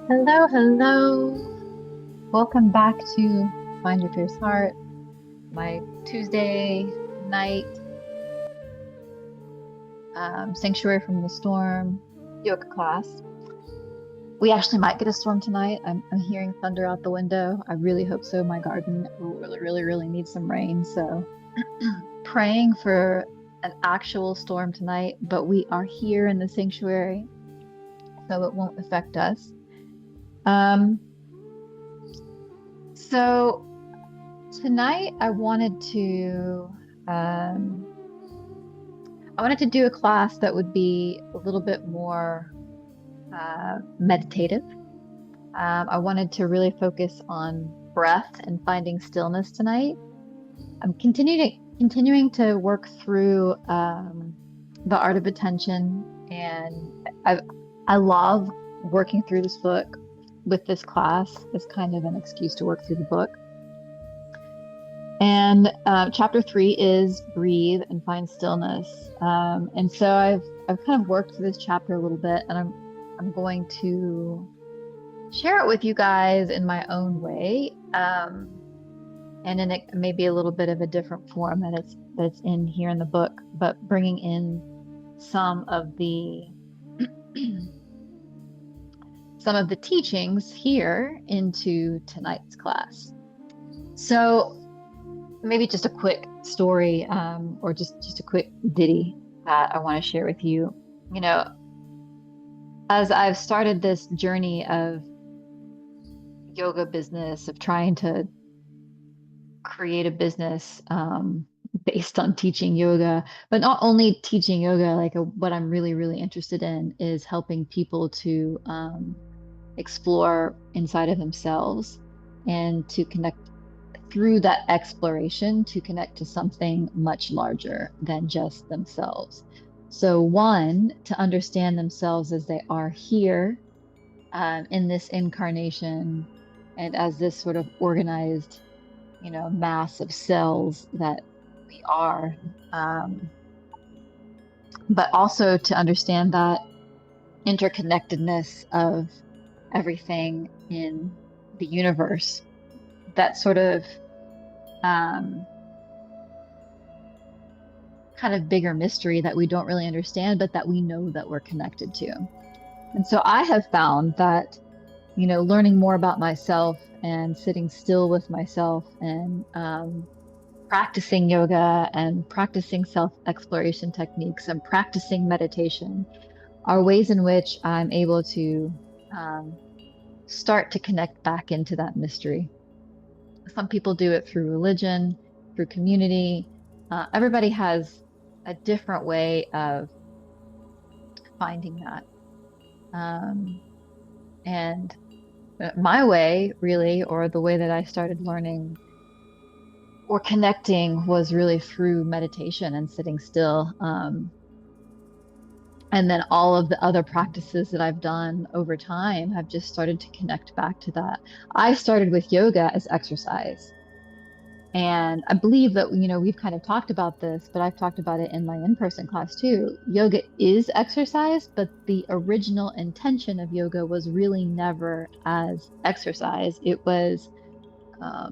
Hello, hello. Welcome back to Find Your Fierce Heart, my Tuesday night sanctuary from the storm yoga class. We actually might get a storm tonight. I'm hearing thunder out the window. I really hope so. My garden really, really, really needs some rain. So praying for an actual storm tonight, but we are here in the sanctuary, so it won't affect us. Um, so tonight um, I wanted to do a class that would be a little bit more meditative. I wanted to really focus on breath and finding stillness tonight. I'm continuing to work through the art of attention, and I love working through this book with this class as kind of an excuse to work through the book. And chapter 3 is breathe and find stillness. And so I've kind of worked through this chapter a little bit, and I'm going to share it with you guys in my own way, and in it maybe a little bit of a different form that's in here in the book, but bringing in some of the some of the teachings here into tonight's class. So maybe just a quick story, or just a quick ditty that I want to share with you. You know, as I've started this journey of yoga business, of trying to create a business based on teaching yoga, but not only teaching yoga, what I'm really, really interested in is helping people to explore inside of themselves and to connect through that exploration to connect to something much larger than just themselves. So, one, to understand themselves as they are here in this incarnation and as this sort of organized, mass of cells that we are. Um, but also to understand that interconnectedness of everything in the universe, that sort of um, kind of bigger mystery that we don't really understand, but that we know that we're connected to. And so I have found that, learning more about myself and sitting still with myself and practicing yoga and practicing self-exploration techniques and practicing meditation are ways in which I'm able to um, start to connect back into that mystery. Some people do it through religion, through community. Everybody has a different way of finding that. Um, and my way, really, or the way that I started learning or connecting was really through meditation and sitting still. And then all of the other practices that I've done over time have just started to connect back to that. I started with yoga as exercise. And I believe that, we've kind of talked about this, but I've talked about it in my in-person class too. Yoga is exercise, but the original intention of yoga was really never as exercise. It was, I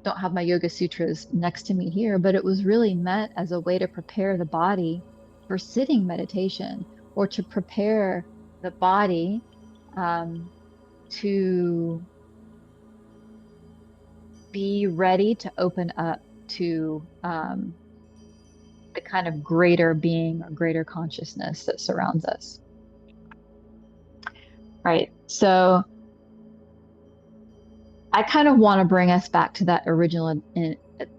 don't have my yoga sutras next to me here, but it was really meant as a way to prepare the body for sitting meditation, or to prepare the body um, to be ready to open up to the kind of greater being or greater consciousness that surrounds us. Right. So I kind of want to bring us back to that original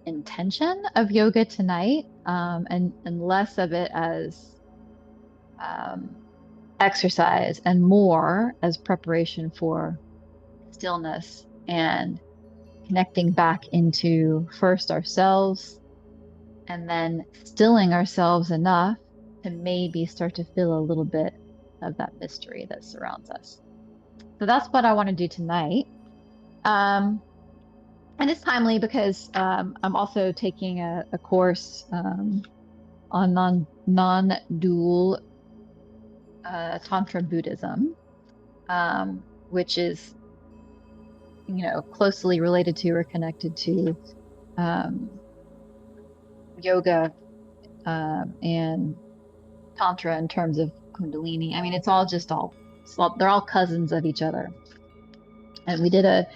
intention of yoga tonight, and less of it as um, exercise and more as preparation for stillness and connecting back into first ourselves, and then stilling ourselves enough to maybe start to feel a little bit of that mystery that surrounds us. So that's what I want to do tonight. Um, and it's timely because I'm also taking a course on non-dual Tantra Buddhism, which is, closely related to or connected to um, yoga and tantra in terms of kundalini. I mean, they're all cousins of each other. And we did a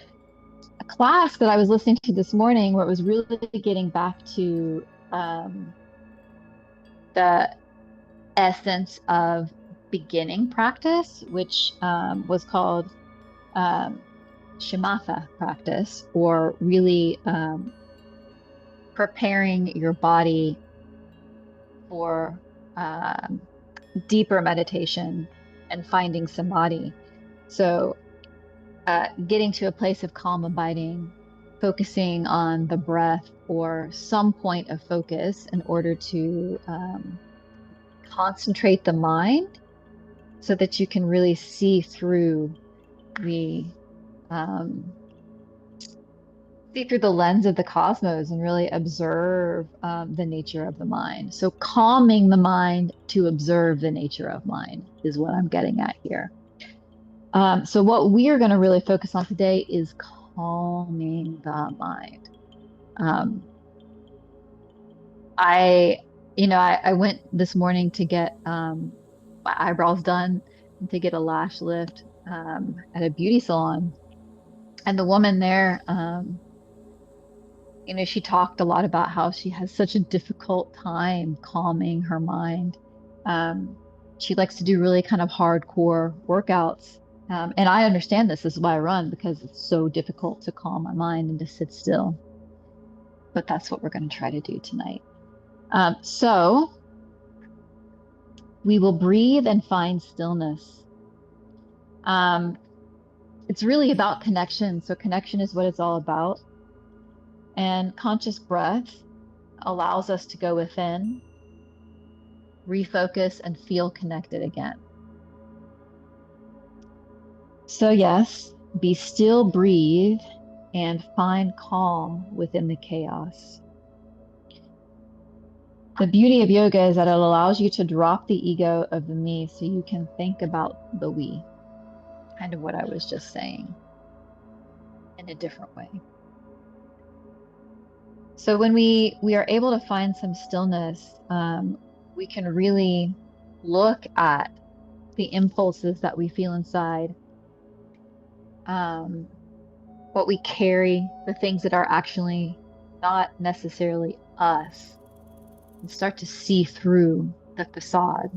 class that I was listening to this morning where it was really getting back to um, the essence of beginning practice, which was called um, shamatha practice, or really preparing your body for deeper meditation and finding samadhi. So, getting to a place of calm abiding, focusing on the breath or some point of focus in order to concentrate the mind so that you can really see through the um, lens of the cosmos and really observe the nature of the mind. So calming the mind to observe the nature of mind is what I'm getting at here. So what we are going to really focus on today is calming the mind. Um, I went this morning to get my eyebrows done and to get a lash lift at a beauty salon. And the woman there, she talked a lot about how she has such a difficult time calming her mind. Um, she likes to do really kind of hardcore workouts. And I understand this. This is why I run, because it's so difficult to calm my mind and to sit still. But that's what we're going to try to do tonight. So we will breathe and find stillness. It's really about connection. So connection is what it's all about. And conscious breath allows us to go within, refocus, and feel connected again. So yes, be still, breathe, and find calm within the chaos. The beauty of yoga is that it allows you to drop the ego of the me so you can think about the we, kind of what I was just saying, in a different way. So when we are able to find some stillness, we can really look at the impulses that we feel inside, what we carry, the things that are actually not necessarily us, and start to see through the facade.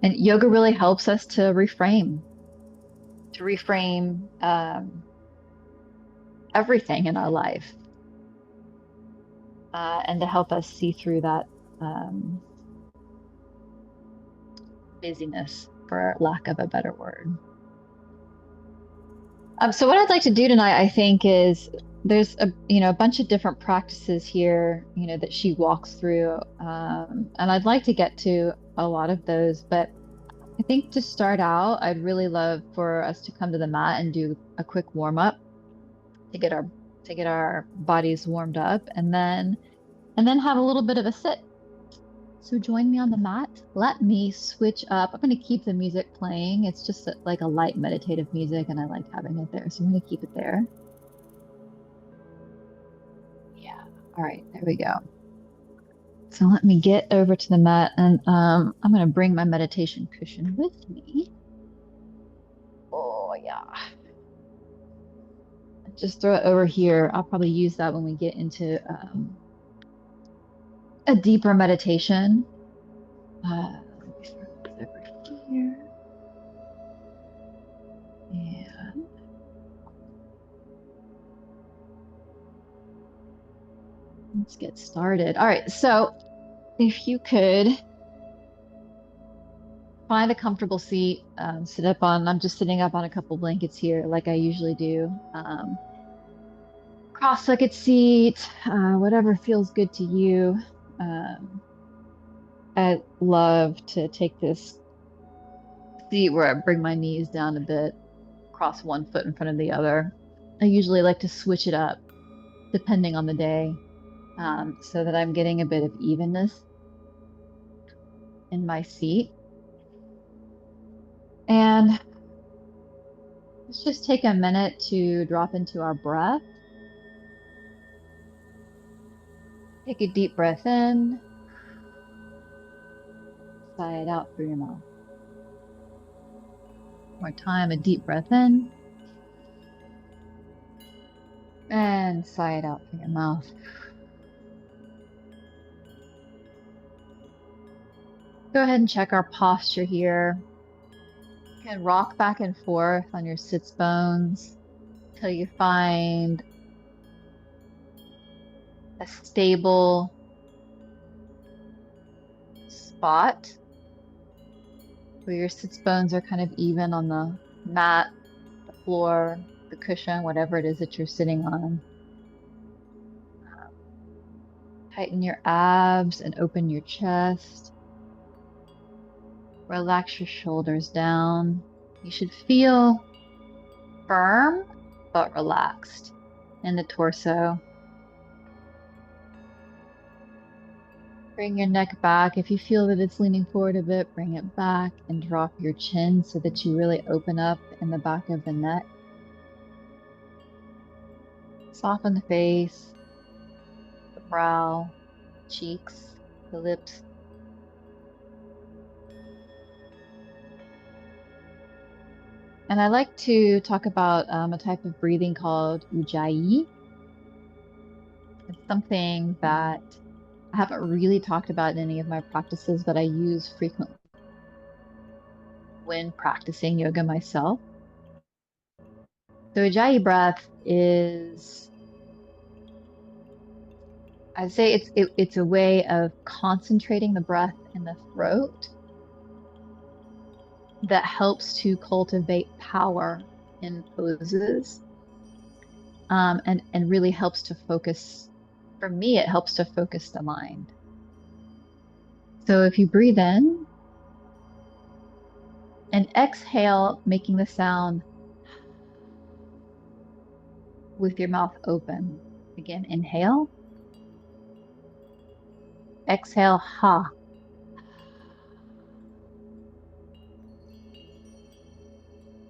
And yoga really helps us to reframe everything in our life, and to help us see through that busyness, for lack of a better word. So what I'd like to do tonight, I think, is there's a bunch of different practices here, that she walks through, and I'd like to get to a lot of those. But I think to start out, I'd really love for us to come to the mat and do a quick warm up to get our bodies warmed up, and then have a little bit of a sit. So join me on the mat. Let me switch up. I'm going to keep the music playing. It's just like a light meditative music, and I like having it there. So I'm going to keep it there. Yeah. All right. There we go. So let me get over to the mat, and I'm going to bring my meditation cushion with me. Oh, yeah. Just throw it over here. I'll probably use that when we get into a deeper meditation. Let me throw this over here. And let's get started. All right, so if you could find a comfortable seat, sit up on, I'm just sitting up on a couple blankets here like I usually do. Cross-legged seat, whatever feels good to you. I love to take this seat where I bring my knees down a bit, cross one foot in front of the other. I usually like to switch it up depending on the day, so that I'm getting a bit of evenness in my seat. And Let's just take a minute to drop into our breath. Take a deep breath in, sigh it out through your mouth. One more time, a deep breath in and sigh it out through your mouth. Go ahead and check our posture here. You can rock back and forth on your sits bones till you find a stable spot where your sits bones are kind of even on the mat, the floor, the cushion, whatever it is that you're sitting on. Tighten your abs and open your chest. Relax your shoulders down. You should feel firm but relaxed in the torso. Bring your neck back. If you feel that it's leaning forward a bit, bring it back and drop your chin so that you really open up in the back of the neck. Soften the face, the brow, cheeks, the lips. And I like to talk about a type of breathing called Ujjayi. It's something that I haven't really talked about in any of my practices, but I use frequently when practicing yoga myself. So Ujjayi breath is, I'd say it's a way of concentrating the breath in the throat that helps to cultivate power in poses, and really helps to focus. For me, it helps to focus the mind. So if you breathe in and exhale, making the sound with your mouth open. Again, inhale, exhale, ha.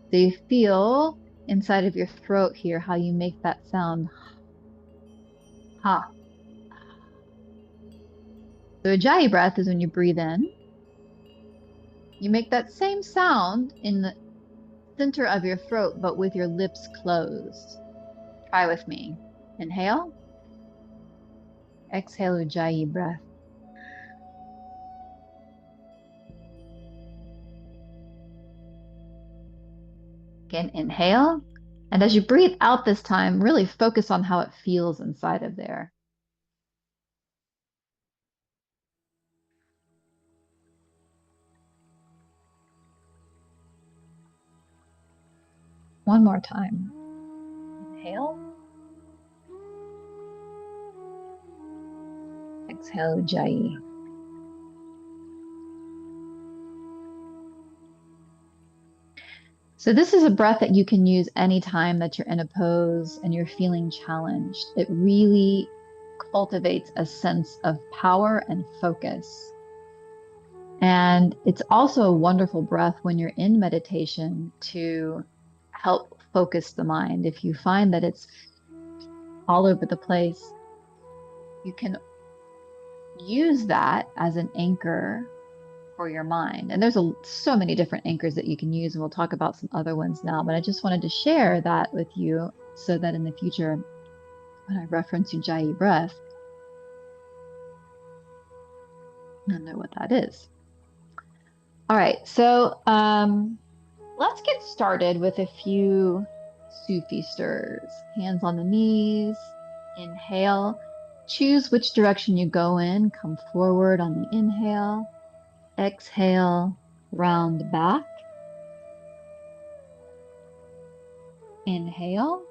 So you feel inside of your throat here how you make that sound, ha. So Ujjayi breath is when you breathe in. You make that same sound in the center of your throat, but with your lips closed. Try with me. Inhale. Exhale, Ujjayi breath. Again, inhale. And as you breathe out this time, really focus on how it feels inside of there. One more time. Inhale. Exhale, Ujjayi. So this is a breath that you can use anytime that you're in a pose and you're feeling challenged. It really cultivates a sense of power and focus. And it's also a wonderful breath when you're in meditation to help focus the mind. If you find that it's all over the place, you can use that as an anchor for your mind. And there's so many different anchors that you can use, and we'll talk about some other ones now. But I just wanted to share that with you so that in the future, when I reference Ujjayi breath, you'll know what that is. All right, so let's get started with a few Sufi stirs. Hands on the knees, inhale. Choose which direction you go in. Come forward on the inhale. Exhale, round back. Inhale.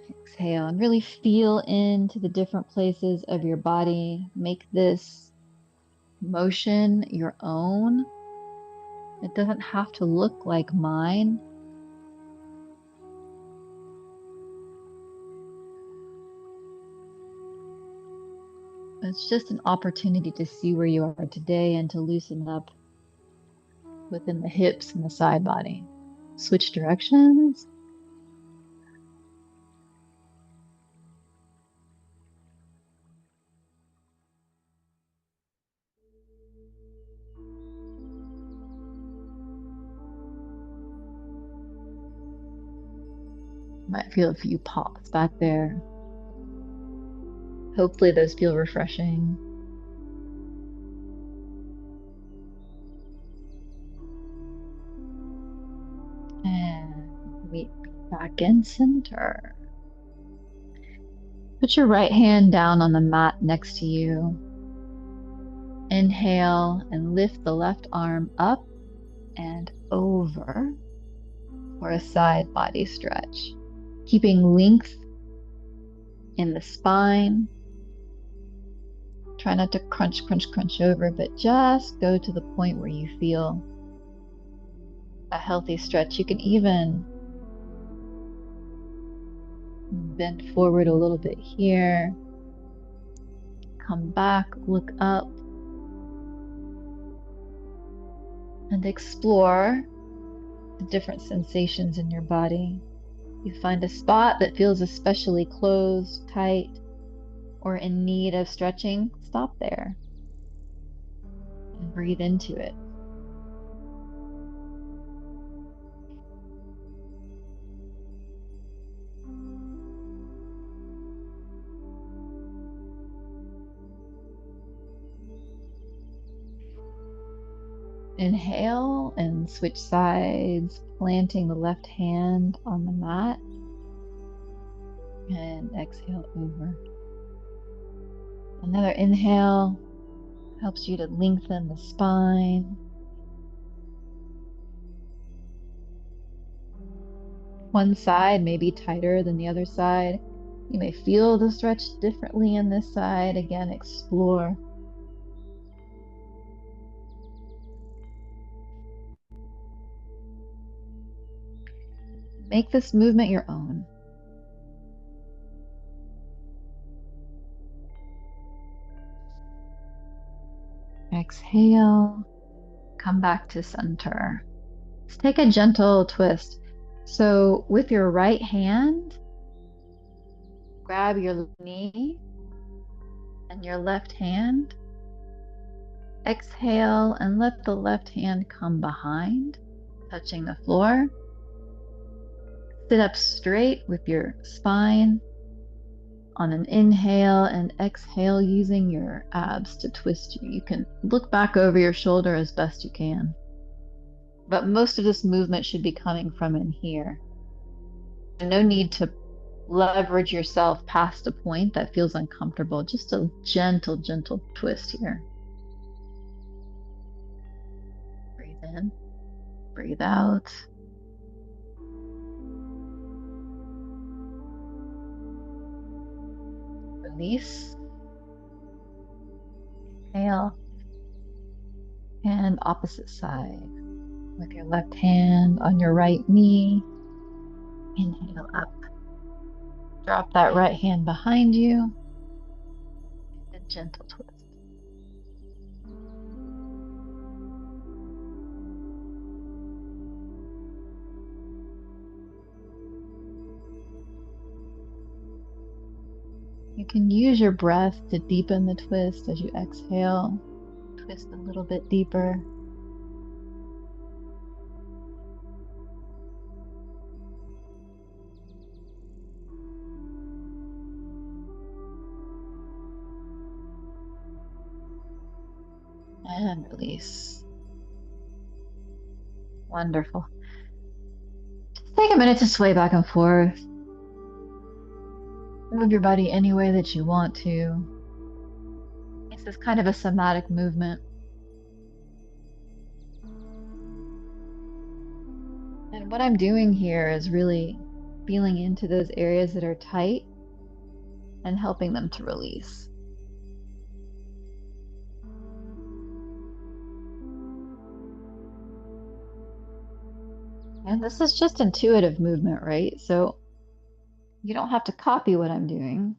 Exhale, and really feel into the different places of your body. Make this motion your own. It doesn't have to look like mine. It's just an opportunity to see where you are today and to loosen up within the hips and the side body. Switch directions. Might feel a few pops back there. Hopefully those feel refreshing. And meet back in center. Put your right hand down on the mat next to you. Inhale and lift the left arm up and over for a side body stretch. Keeping length in the spine. Try not to crunch, crunch, crunch over, but just go to the point where you feel a healthy stretch. You can even bend forward a little bit here. Come back, look up, and explore the different sensations in your body. You find a spot that feels especially closed, tight, or in need of stretching, stop there and breathe into it. Inhale and switch sides, planting the left hand on the mat. And exhale over. Another inhale helps you to lengthen the spine. One side may be tighter than the other side. You may feel the stretch differently in this side. Again, explore. Make this movement your own. Exhale, come back to center. Let's take a gentle twist. So with your right hand, grab your knee and your left hand. Exhale and let the left hand come behind, touching the floor. Sit up straight with your spine on an inhale, and exhale using your abs to twist you. You can look back over your shoulder as best you can. But most of this movement should be coming from in here. No need to leverage yourself past a point that feels uncomfortable. Just a gentle, gentle twist here. Breathe in, breathe out. Release. Exhale. And opposite side. With your left hand on your right knee. Inhale up. Drop that right hand behind you. And a gentle twist. You can use your breath to deepen the twist as you exhale. Twist a little bit deeper. And release. Wonderful. Just take a minute to sway back and forth. Move your body any way that you want to. This is kind of a somatic movement. And what I'm doing here is really feeling into those areas that are tight and helping them to release. And this is just intuitive movement, right? So you don't have to copy what I'm doing.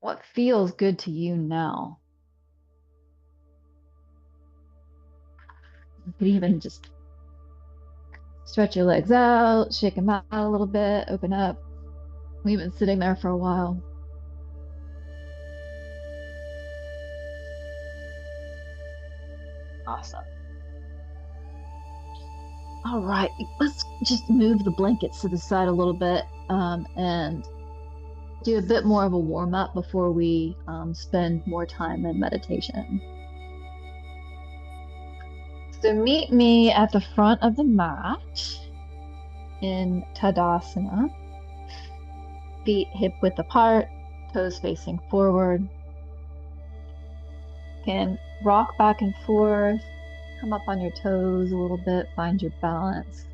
What feels good to you now? You could even just stretch your legs out, shake them out a little bit, open up. We've been sitting there for a while. Awesome. All right, let's just move the blankets to the side a little bit and do a bit more of a warm up before we spend more time in meditation. So meet me at the front of the mat in Tadasana. Feet hip width apart, toes facing forward. Can rock back and forth, come up on your toes a little bit, find your balance.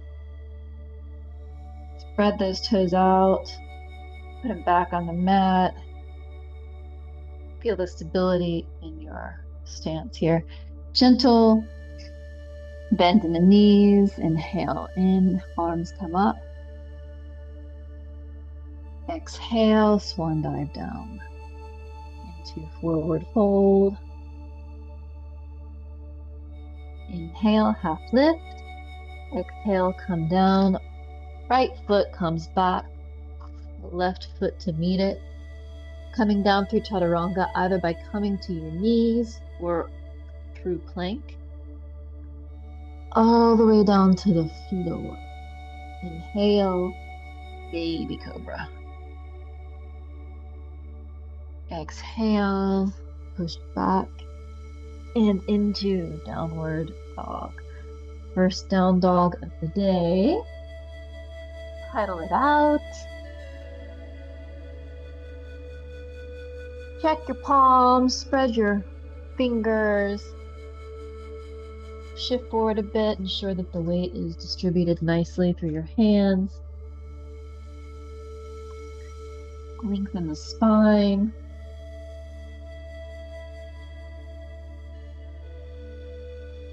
Spread those toes out, put them back on the mat. Feel the stability in your stance here. Gentle bend in the knees, inhale in, arms come up. Exhale, swan dive down into forward fold. Inhale, half lift. Exhale, come down. Right foot comes back, left foot to meet it. Coming down through chaturanga, either by coming to your knees or through plank. All the way down to the floor. Inhale, baby cobra. Exhale, push back and into downward dog. First down dog of the day. Pedal it out. Check your palms, spread your fingers. Shift forward a bit, ensure that the weight is distributed nicely through your hands. Lengthen the spine.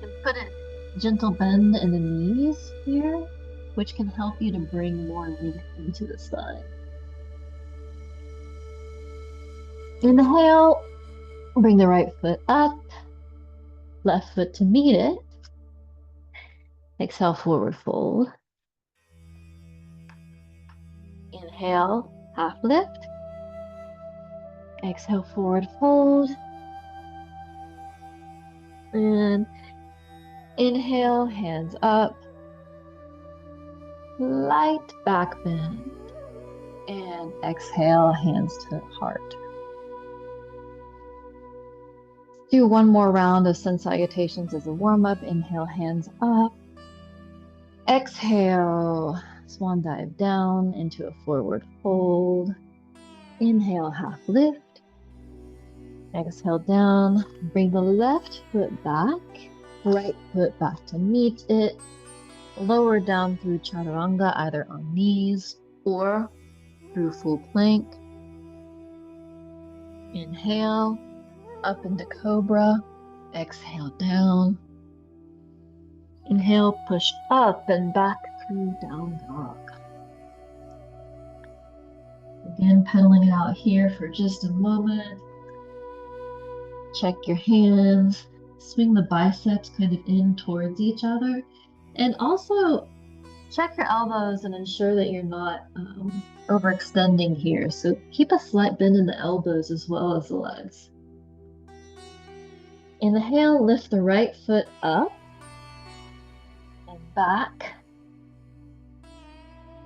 And put a gentle bend in the knees here, which can help you to bring more length into the spine. Inhale, bring the right foot up, left foot to meet it. Exhale, forward fold. Inhale, half lift. Exhale, forward fold. And inhale, hands up. Light back bend. And exhale, hands to heart. Do one more round of sun salutations as a warm-up. Inhale, hands up. Exhale, swan dive down into a forward fold. Inhale, half lift. Exhale down. Bring the left foot back. Right foot back to meet it. Lower down through chaturanga, either on knees or through full plank. Inhale, up into cobra. Exhale down. Inhale, push up and back through down dog. Again, pedaling it out here for just a moment. Check your hands. Swing the biceps kind of in towards each other. And also check your elbows and ensure that you're not overextending here. So keep a slight bend in the elbows as well as the legs. Inhale, lift the right foot up and back.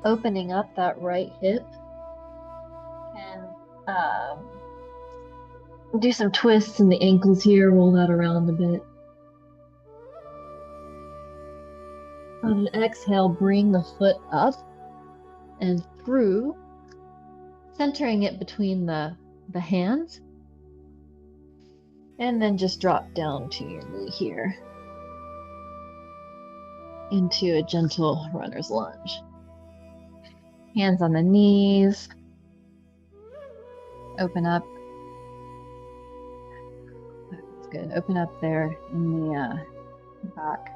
Opening up that right hip. And do some twists in the ankles here, roll that around a bit. On an exhale, bring the foot up and through, centering it between the hands. And then just drop down to your knee here into a gentle runner's lunge. Hands on the knees. Open up. That's good. Open up there in the back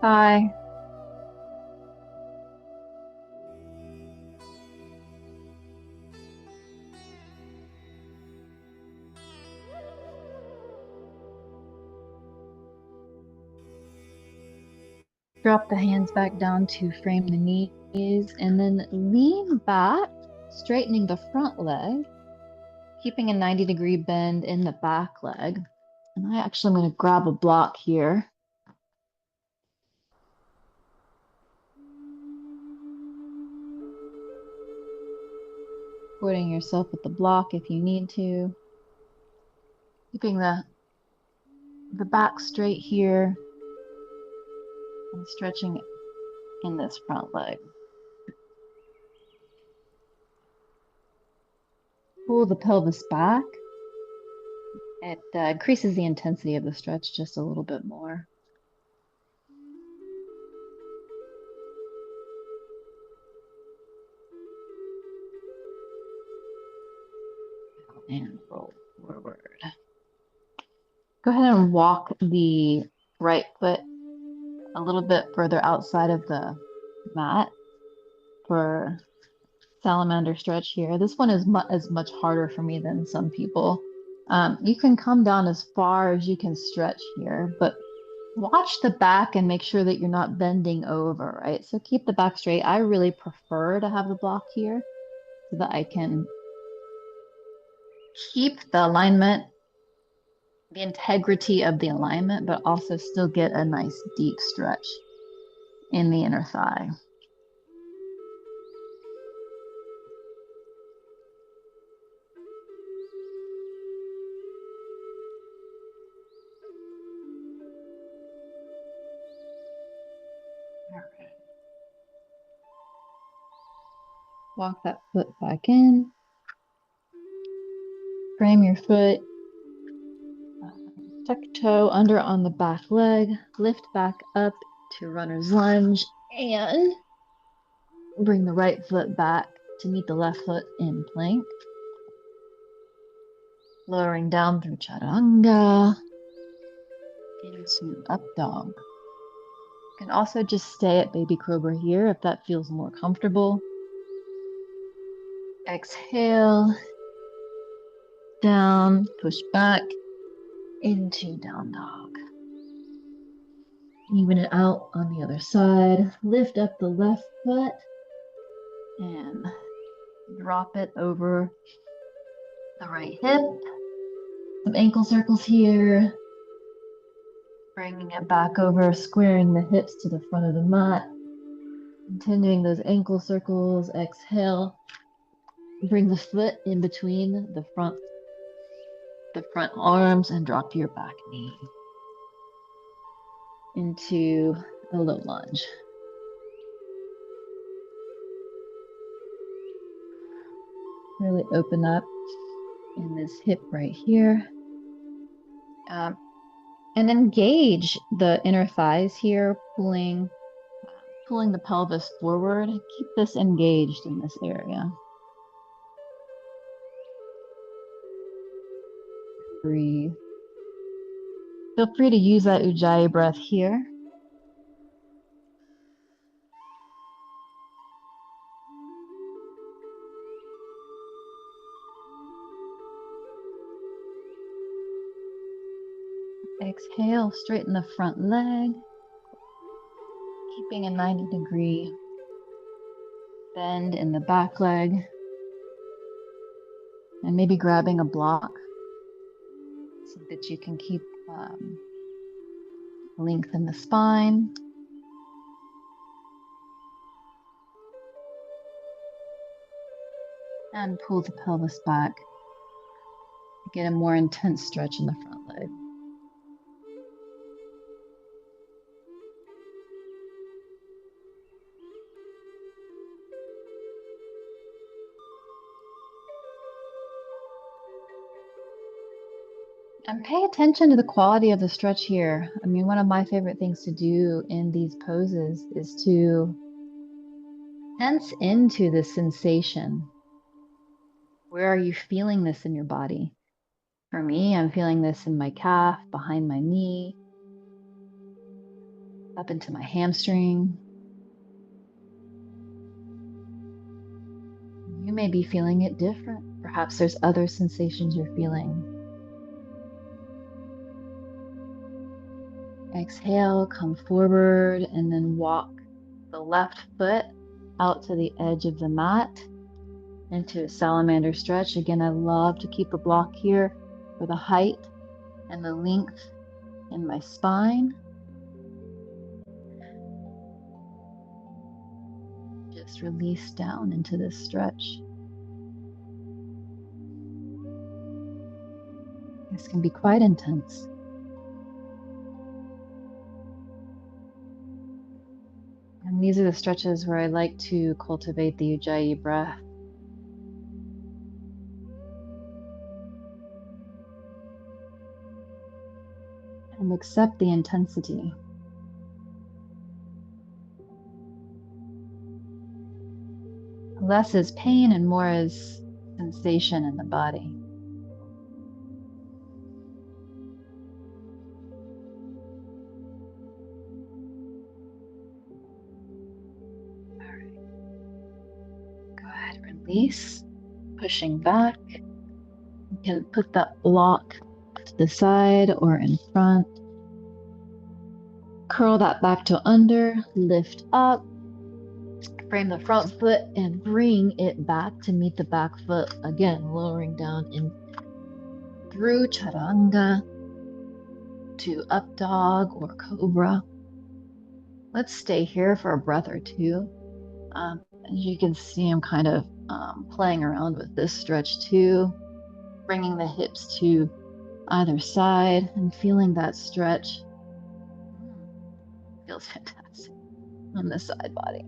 thigh. Drop the hands back down to frame the knees and then lean back, straightening the front leg, keeping a 90-degree bend in the back leg. And I actually am going to grab a block here. Supporting yourself with the block if you need to. Keeping the back straight here and stretching in this front leg. Pull the pelvis back. It increases the intensity of the stretch just a little bit more. And roll forward. Go ahead and walk the right foot a little bit further outside of the mat for salamander stretch here. This one is much harder for me than some people. You can come down as far as you can stretch here, but watch the back and make sure that you're not bending over, right? So keep the back straight. I really prefer to have the block here so that I can keep the alignment, the integrity of the alignment, but also still get a nice deep stretch in the inner thigh. All right. Walk that foot back in. Frame your foot. Tuck toe under on the back leg. Lift back up to runner's lunge and bring the right foot back to meet the left foot in plank. Lowering down through chaturanga into up dog. You can also just stay at baby cobra here if that feels more comfortable. Exhale, down, push back into down dog. Even it out on the other side. Lift up the left foot and drop it over the right hip. Some ankle circles here. Bringing it back over, squaring the hips to the front of the mat. Continuing those ankle circles. Exhale. Bring the foot in between the front arms and drop your back knee into a low lunge. Really open up in this hip right here. And engage the inner thighs here, pulling the pelvis forward. Keep this engaged in this area. Breathe. Feel free to use that Ujjayi breath here. Exhale, straighten the front leg, keeping a 90-degree bend in the back leg, and maybe grabbing a block so that you can keep length in the spine. And pull the pelvis back. Get a more intense stretch in the front leg. And pay attention to the quality of the stretch here. I mean, one of my favorite things to do in these poses is to tense into the sensation. Where are you feeling this in your body? For me, I'm feeling this in my calf, behind my knee, up into my hamstring. You may be feeling it different. Perhaps there's other sensations you're feeling. Exhale, come forward and then walk the left foot out to the edge of the mat into a salamander stretch. Again, I love to keep a block here for the height and the length in my spine. Just release down into this stretch. This can be quite intense. And these are the stretches where I like to cultivate the Ujjayi breath. And accept the intensity. Less is pain and more is sensation in the body. All right. Go ahead, release, pushing back. You can put that block to the side or in front. Curl that back to under, lift up, frame the front foot and bring it back to meet the back foot. Again, lowering down in through Chaturanga to up dog or cobra. Let's stay here for a breath or two. As you can see, I'm kind of playing around with this stretch too, bringing the hips to either side and feeling that stretch. Feels fantastic on the side body.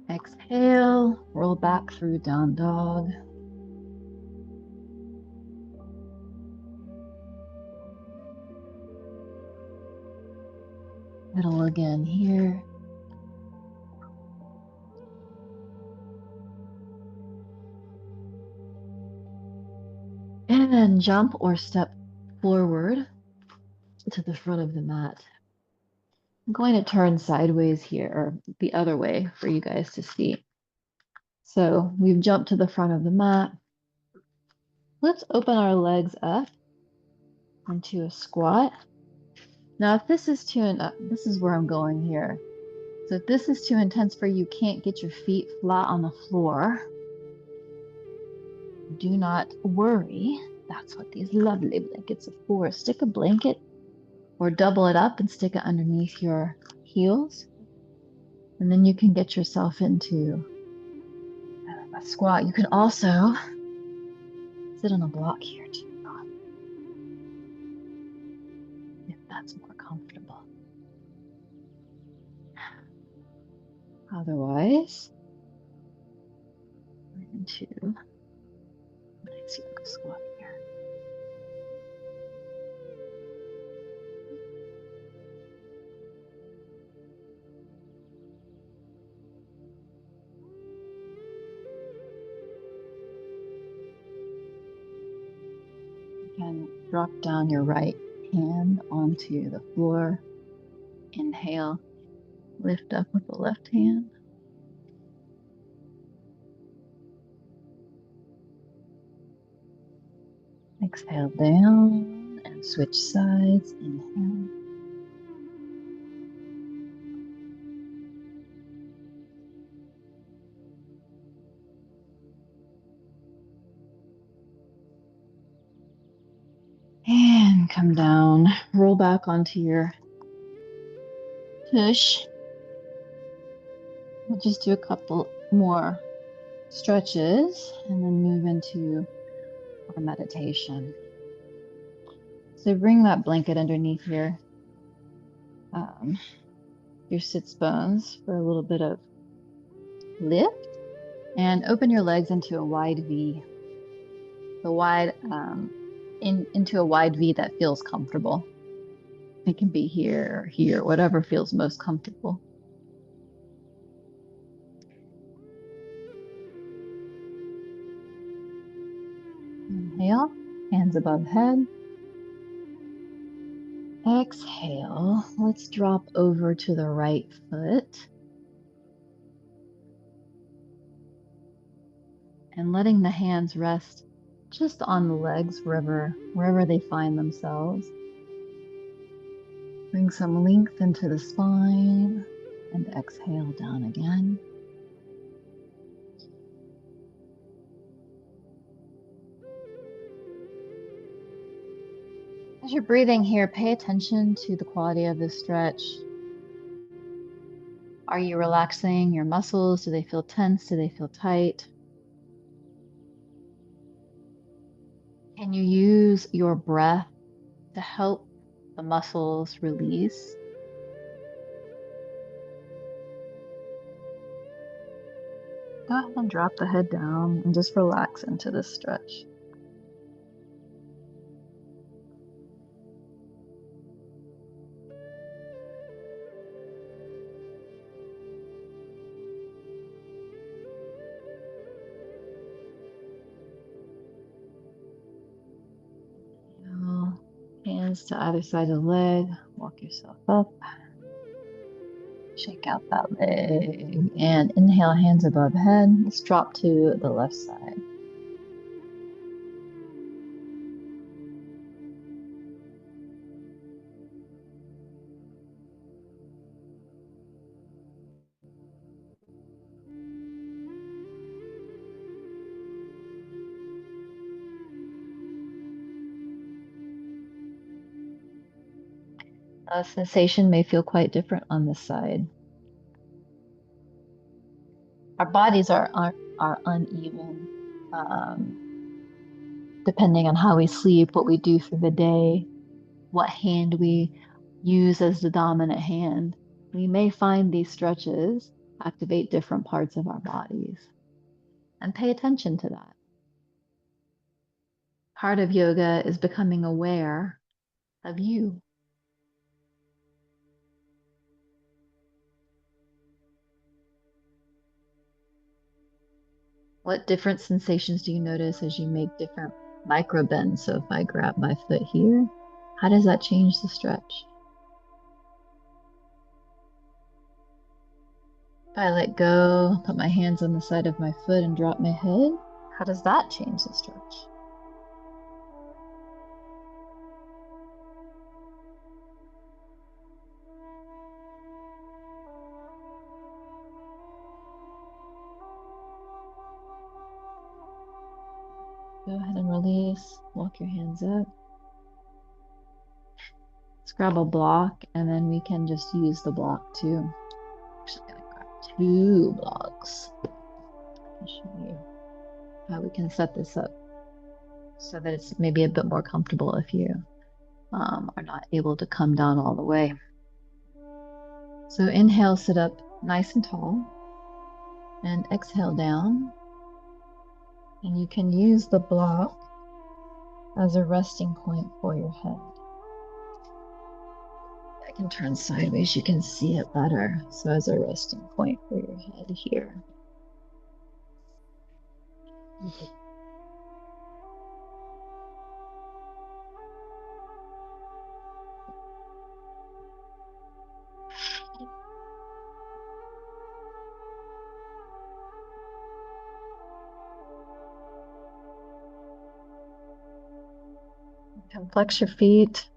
Exhale, roll back through down dog. Middle again here. And then jump or step forward to the front of the mat. I'm going to turn sideways here, or the other way for you guys to see. So we've jumped to the front of the mat. Let's open our legs up into a squat. Now, if this is this is where I'm going here. So if this is too intense for you, can't get your feet flat on the floor, do not worry. That's what these lovely blankets are for. Stick a blanket or double it up and stick it underneath your heels. And then you can get yourself into a squat. You can also sit on a block here too, if that's more comfortable. Otherwise, we're into a nice yoga squat here. You can drop down your right hand onto the floor. Inhale, lift up with the left hand. Exhale down and switch sides. Inhale. And come down, roll back onto your tush. We'll just do a couple more stretches and then move into our meditation. So bring that blanket underneath your sits bones for a little bit of lift, and open your legs into a wide V. The wide into a wide V that feels comfortable. It can be here or here, whatever feels most comfortable. Inhale, hands above head. Exhale, let's drop over to the right foot. and letting the hands rest just on the legs wherever they find themselves. Bring some length into the spine and exhale down again. As you're breathing here, pay attention to the quality of the stretch. Are you relaxing your muscles? Do they feel tense? Do they feel tight? Can you use your breath to help the muscles release? Go ahead and drop the head down and just relax into this stretch. Hands to either side of the leg, walk yourself up. Shake out that leg and inhale, hands above head. Let's drop to the left side. Sensation may feel quite different on this side. Our bodies are uneven, depending on how we sleep, what we do through the day, what hand we use as the dominant hand. We may find these stretches activate different parts of our bodies, and pay attention to that. Part of yoga is becoming aware of you. What different sensations do you notice as you make different micro bends? So if I grab my foot here, how does that change the stretch? If I let go, put my hands on the side of my foot and drop my head, how does that change the stretch? Go ahead and release, walk your hands up. Let's grab a block and then we can just use the block too. Actually, I'm gonna grab 2 blocks. I'll show you how we can set this up so that it's maybe a bit more comfortable if you are not able to come down all the way. So inhale, sit up nice and tall, and exhale down. And you can use the block as a resting point for your head. I can turn sideways, you can see it better. So as a resting point for your head here. You can flex your feet.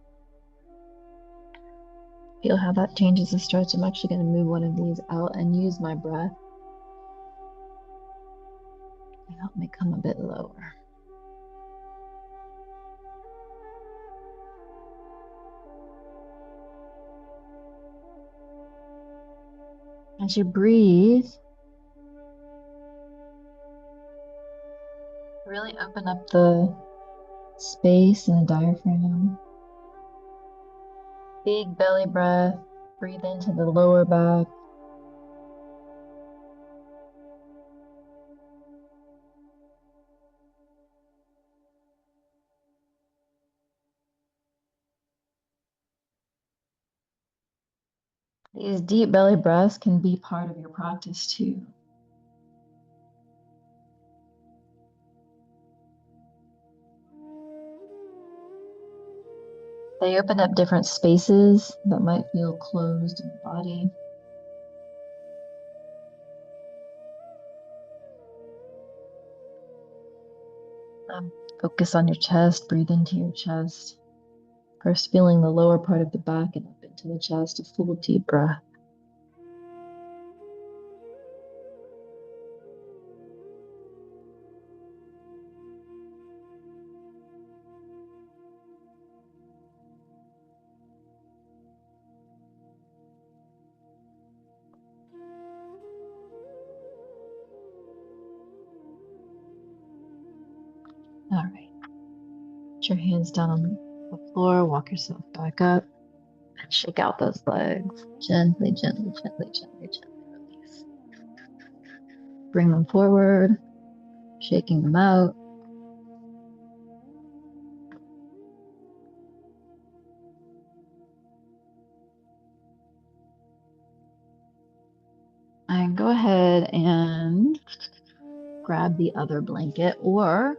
Feel how that changes the stretch. I'm actually going to move one of these out and use my breath to help me come a bit lower. As you breathe, really open up the space in the diaphragm. Big belly breath. Breathe into the lower back. These deep belly breaths can be part of your practice too. They open up different spaces that might feel closed in the body. Focus on your chest, breathe into your chest. First, feeling the lower part of the back and up into the chest, a full deep breath. All right. Put your hands down on the floor, walk yourself back up, and shake out those legs. Gently, gently, gently, gently, gently release. Bring them forward, shaking them out. And go ahead and grab the other blanket or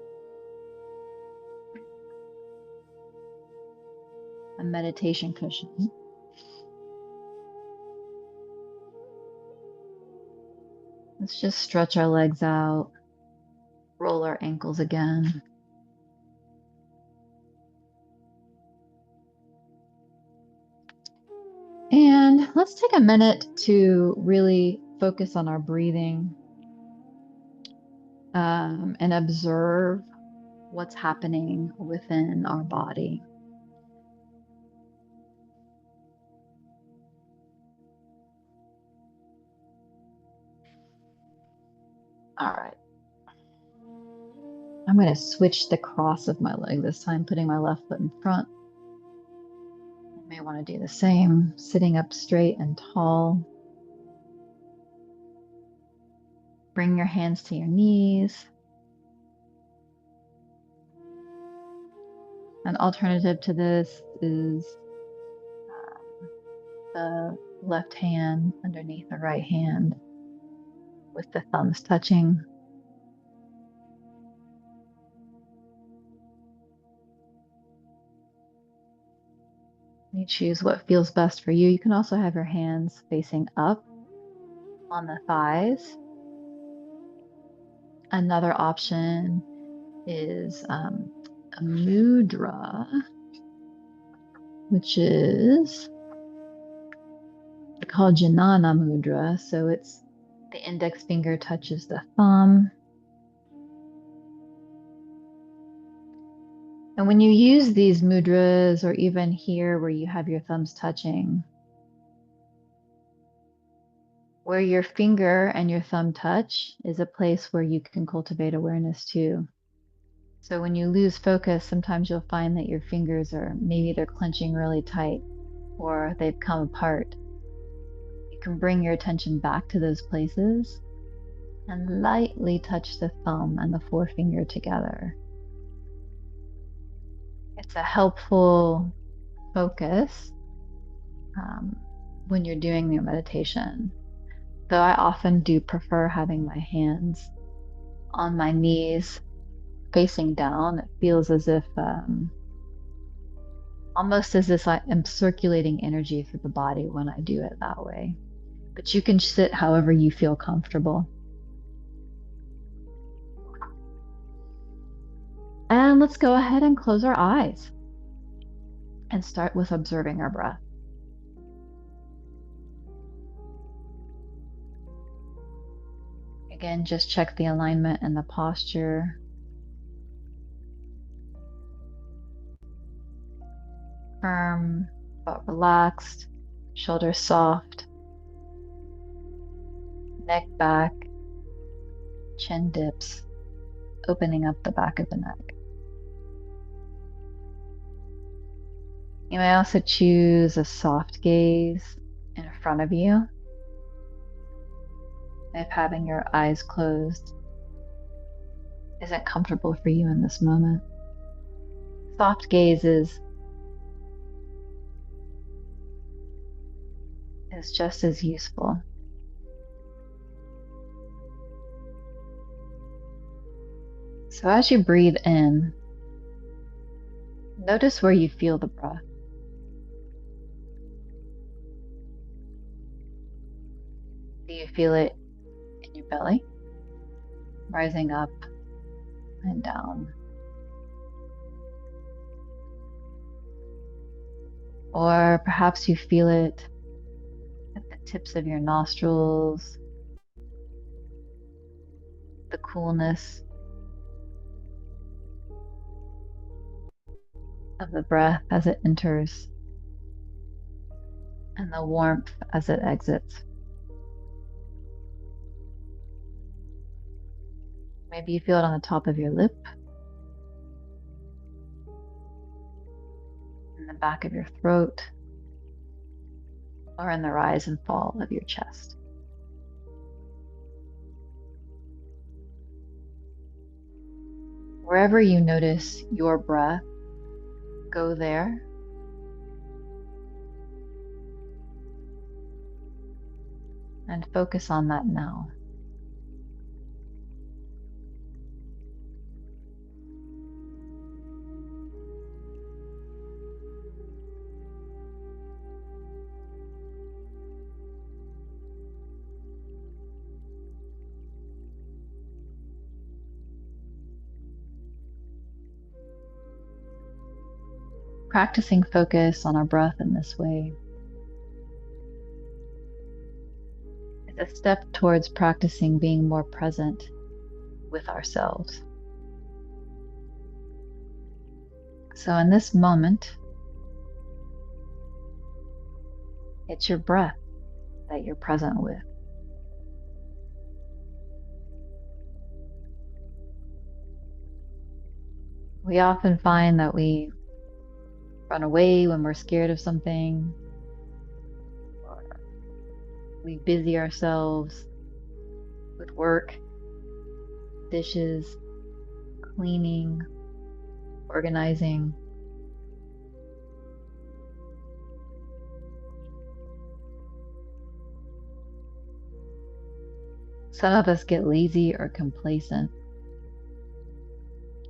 a meditation cushion. Let's just stretch our legs out, roll our ankles again. And let's take a minute to really focus on our breathing and observe what's happening within our body. All right. I'm going to switch the cross of my leg this time, putting my left foot in front. You may want to do the same, sitting up straight and tall. Bring your hands to your knees. An alternative to this is the left hand underneath the right hand with the thumbs touching. You choose what feels best for you. You can also have your hands facing up on the thighs. Another option is a mudra, which is called Janana mudra. So it's the index finger touches the thumb. And when you use these mudras, or even here where you have your thumbs touching, where your finger and your thumb touch is a place where you can cultivate awareness too. So when you lose focus, sometimes you'll find that your fingers are maybe they're clenching really tight or they've come apart. You can bring your attention back to those places and lightly touch the thumb and the forefinger together. It's a helpful focus when you're doing your meditation. Though I often do prefer having my hands on my knees facing down. It feels as if almost as if I am circulating energy through the body when I do it that way. But you can sit however you feel comfortable. And let's go ahead and close our eyes and start with observing our breath. Again, just check the alignment and the posture. Firm but relaxed, shoulders soft, neck back, chin dips, opening up the back of the neck. You may also choose a soft gaze in front of you, if having your eyes closed isn't comfortable for you in this moment. Soft gaze is just as useful. So as you breathe in, notice where you feel the breath. Do you feel it in your belly, rising up and down? Or perhaps you feel it at the tips of your nostrils, the coolness of the breath as it enters, and the warmth as it exits. Maybe you feel it on the top of your lip, in the back of your throat, or in the rise and fall of your chest. Wherever you notice your breath, go there. And focus on that now. Practicing focus on our breath in this way is a step towards practicing being more present with ourselves. So in this moment, it's your breath that you're present with. We often find that we run away when we're scared of something, or we busy ourselves with work, dishes, cleaning, organizing. Some of us get lazy or complacent.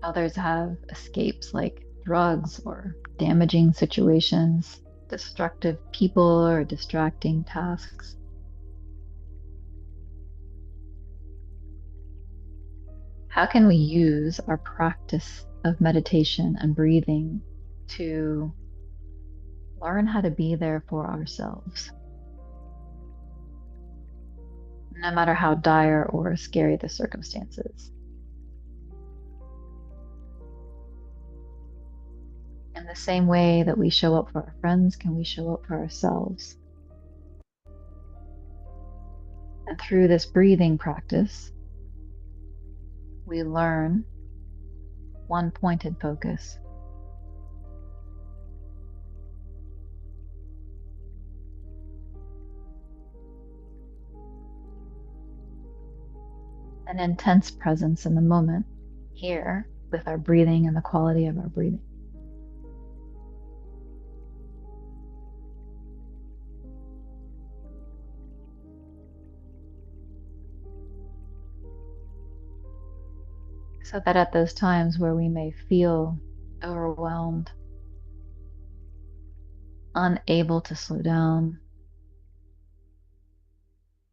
Others have escapes like drugs or damaging situations, destructive people, or distracting tasks. How can we use our practice of meditation and breathing to learn how to be there for ourselves, no matter how dire or scary the circumstances? In the same way that we show up for our friends, can we show up for ourselves? And through this breathing practice, we learn one pointed focus. An intense presence in the moment, here with our breathing and the quality of our breathing. So that at those times where we may feel overwhelmed, unable to slow down,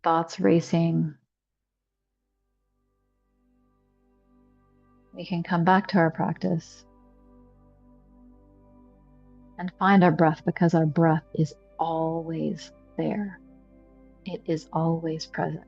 thoughts racing, we can come back to our practice and find our breath, because our breath is always there. It is always present.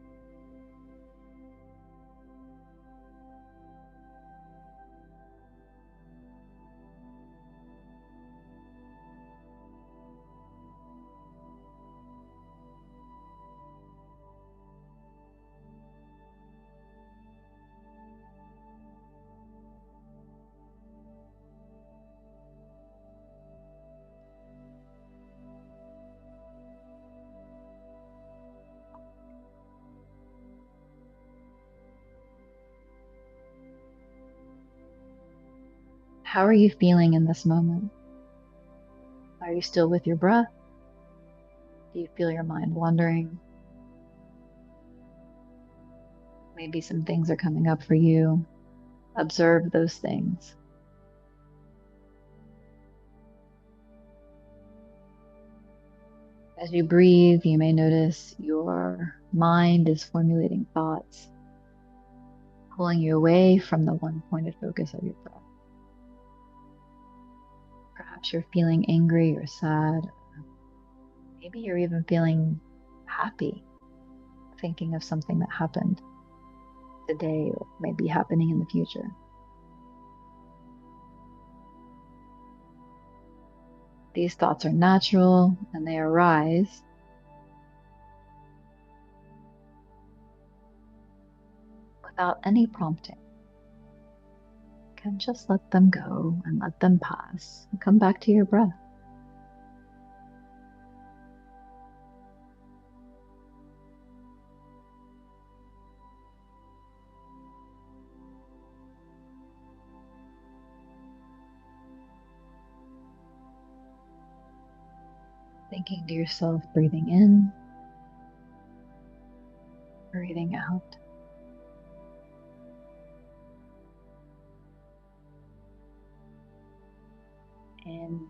How are you feeling in this moment? Are you still with your breath? Do you feel your mind wandering? Maybe some things are coming up for you. Observe those things. As you breathe, you may notice your mind is formulating thoughts, pulling you away from the one pointed focus of your breath. Perhaps you're feeling angry or sad. Maybe you're even feeling happy, thinking of something that happened today or maybe happening in the future. These thoughts are natural and they arise without any prompting. You can just let them go and let them pass and come back to your breath. Thinking to yourself, breathing in, breathing out. In,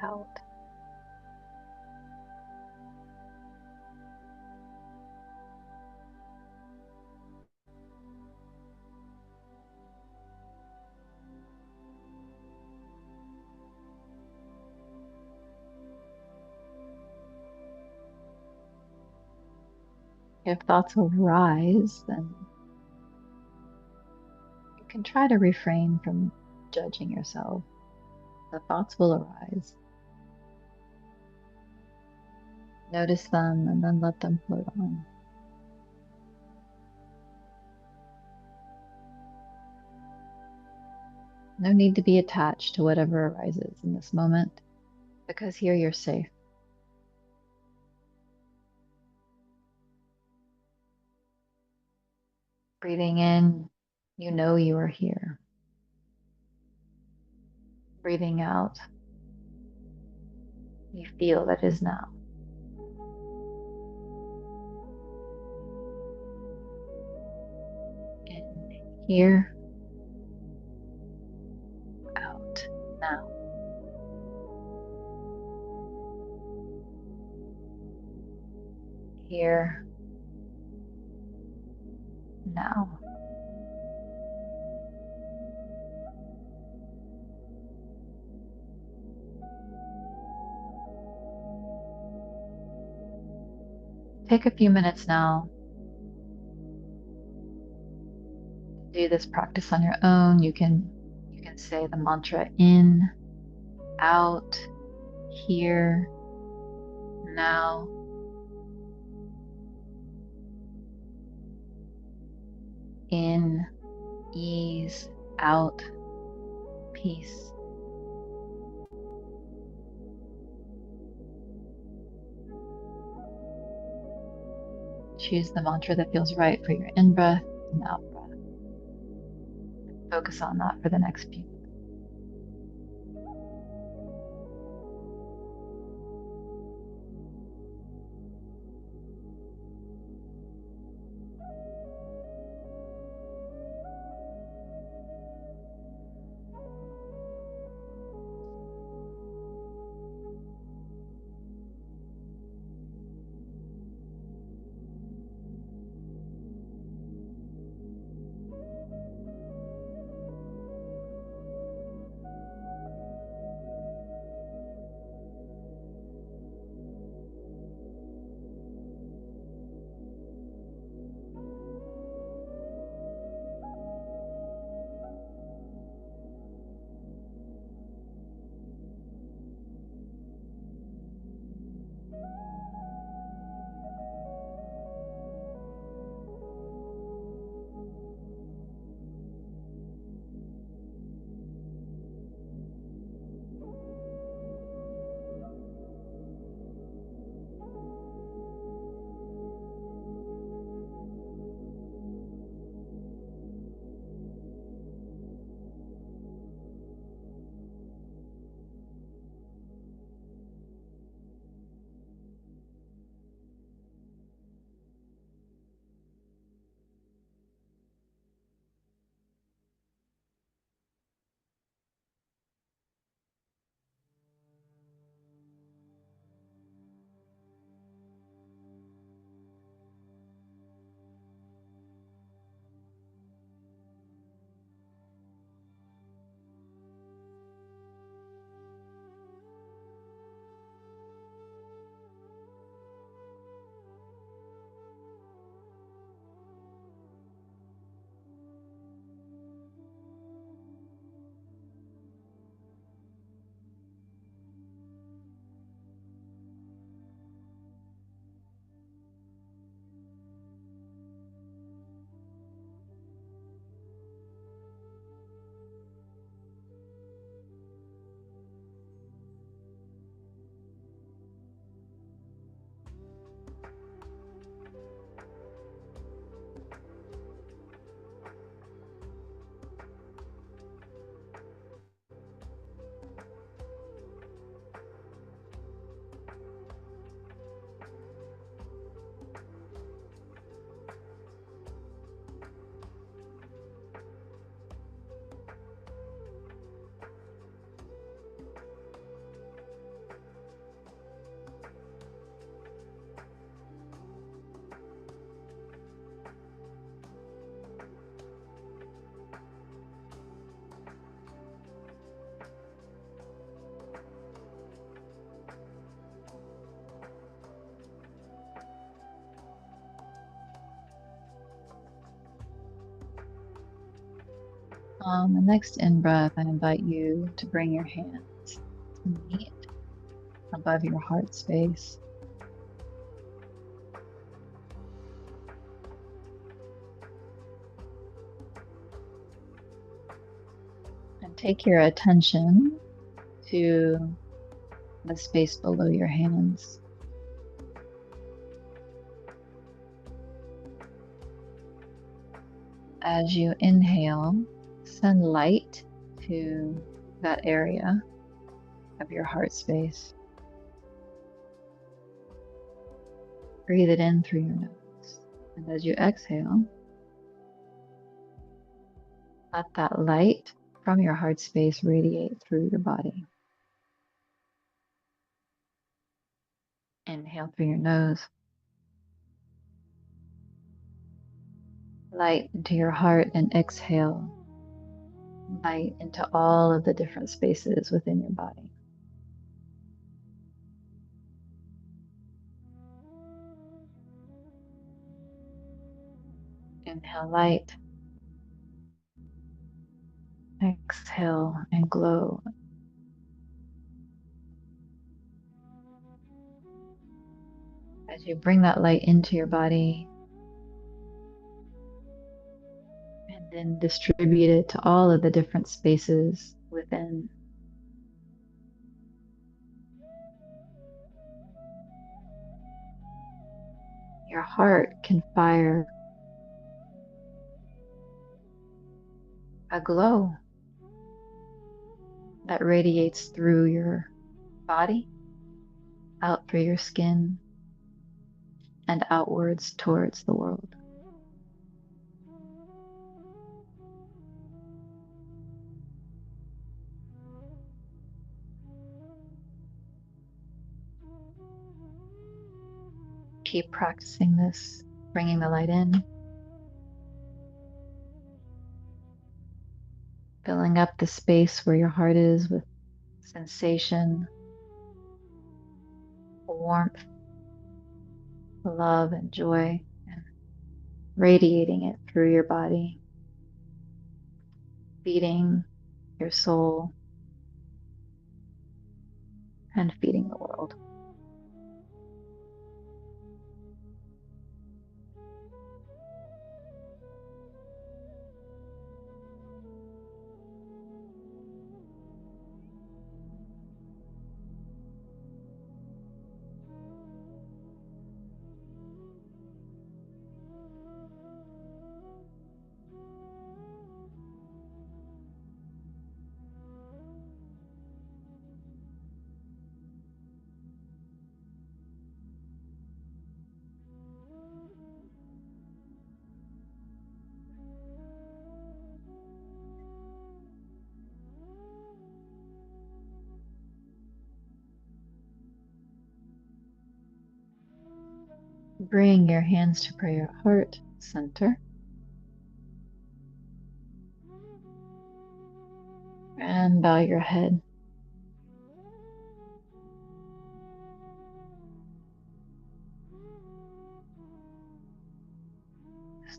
out. If thoughts arise, then you can try to refrain from judging yourself. The thoughts will arise. Notice them and then let them float on. No need to be attached to whatever arises in this moment, because here you're safe. Breathing in, you know you are here. Breathing out, you feel that is now. In here, out now. Here, now. Take a few minutes now to do this practice on your own. You can say the mantra in, out, here, now. In, ease, out, peace. Choose the mantra that feels right for your in breath and out breath. Focus on that for the next few minutes. On the next in breath, I invite you to bring your hands to meet above your heart space. And take your attention to the space below your hands. As you inhale, send light to that area of your heart space. Breathe it in through your nose. And as you exhale, let that light from your heart space radiate through your body. Inhale through your nose. Light into your heart, and exhale light into all of the different spaces within your body. Inhale light. Exhale and glow. As you bring that light into your body and then distribute it to all of the different spaces within. Your heart can fire a glow that radiates through your body, out through your skin, and outwards towards the world. Keep practicing this, bringing the light in, filling up the space where your heart is with sensation, warmth, love, and joy, and radiating it through your body, feeding your soul, and feeding the world. Bring your hands to prayer heart center and bow your head.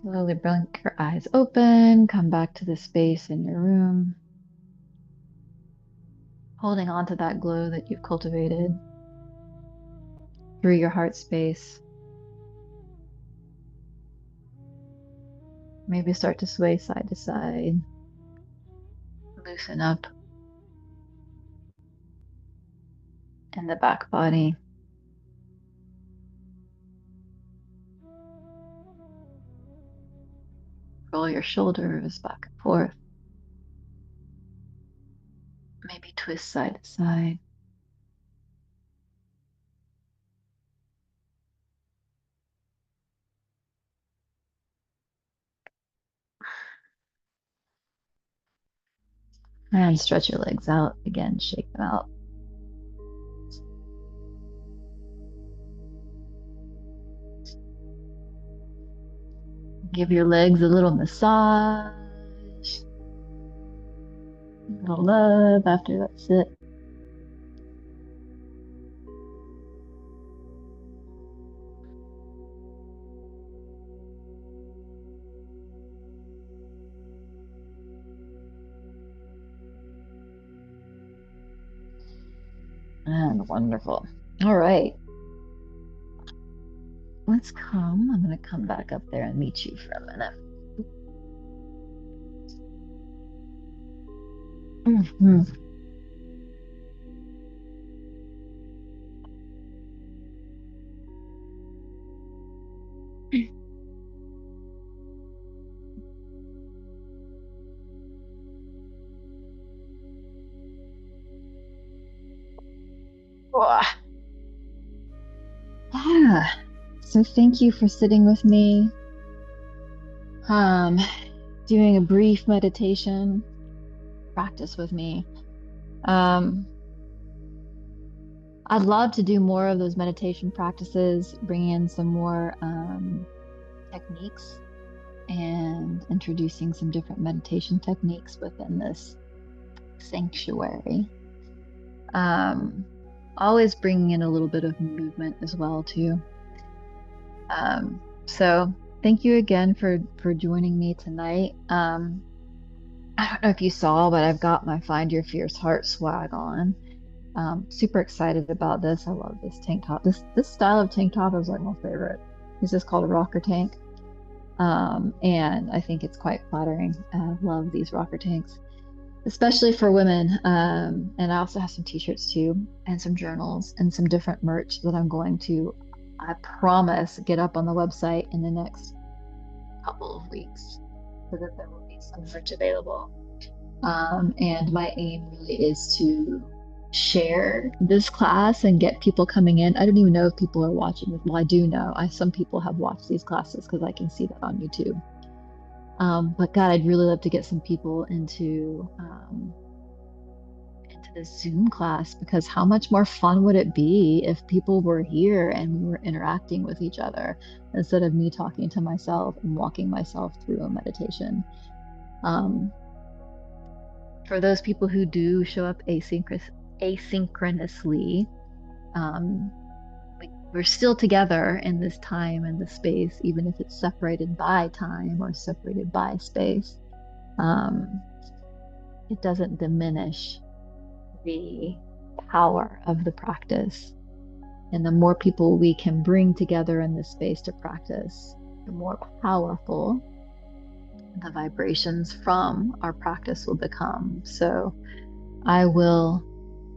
Slowly blink your eyes open, come back to the space in your room, holding on to that glow that you've cultivated through your heart space. Maybe start to sway side to side, loosen up in the back body. Roll your shoulders back and forth. Maybe twist side to side. And stretch your legs out. Again, shake them out. Give your legs a little massage. A little love after that sit. And wonderful. All right. Let's come. I'm going to come back up there and meet you for a minute. Mhm. Wah. Yeah. So thank you for sitting with me, um, doing a brief meditation practice with me. Um, I'd love to do more of those meditation practices, bring in some more techniques and introducing some different meditation techniques within this sanctuary. Um, Always bringing in a little bit of movement as well too. So thank you again for joining me tonight. I don't know if you saw, but I've got my Find Your Fierce Heart swag on. Super excited about this. I love this tank top. This style of tank top is like my favorite. This is called a rocker tank. And I think it's quite flattering. I love these rocker tanks, especially for women. And I also have some t-shirts too, and some journals and some different merch that I'm going to, I promise, get up on the website in the next couple of weeks so that there will be some merch available. And my aim really is to share this class and get people coming in. I don't even know if people are watching this. Well, I do know. Some people have watched these classes because I can see that on YouTube. But God, I'd really love to get some people into this Zoom class, because how much more fun would it be if people were here and we were interacting with each other instead of me talking to myself and walking myself through a meditation. Um, for those people who do show up asynchronously, um, we're still together in this time and this space, even if it's separated by time or separated by space. Um, it doesn't diminish the power of the practice. And the more people we can bring together in this space to practice, the more powerful the vibrations from our practice will become. So I will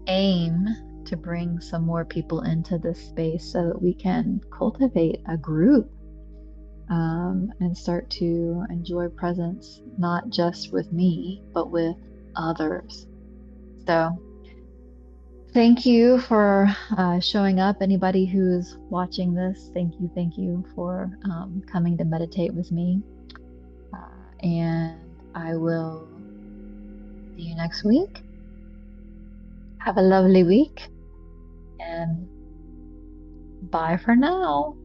aim to bring some more people into this space so that we can cultivate a group, and start to enjoy presence, not just with me, but with others. So thank you for showing up. Anybody who's watching this, thank you for coming to meditate with me. And I will see you next week. Have a lovely week, and bye for now.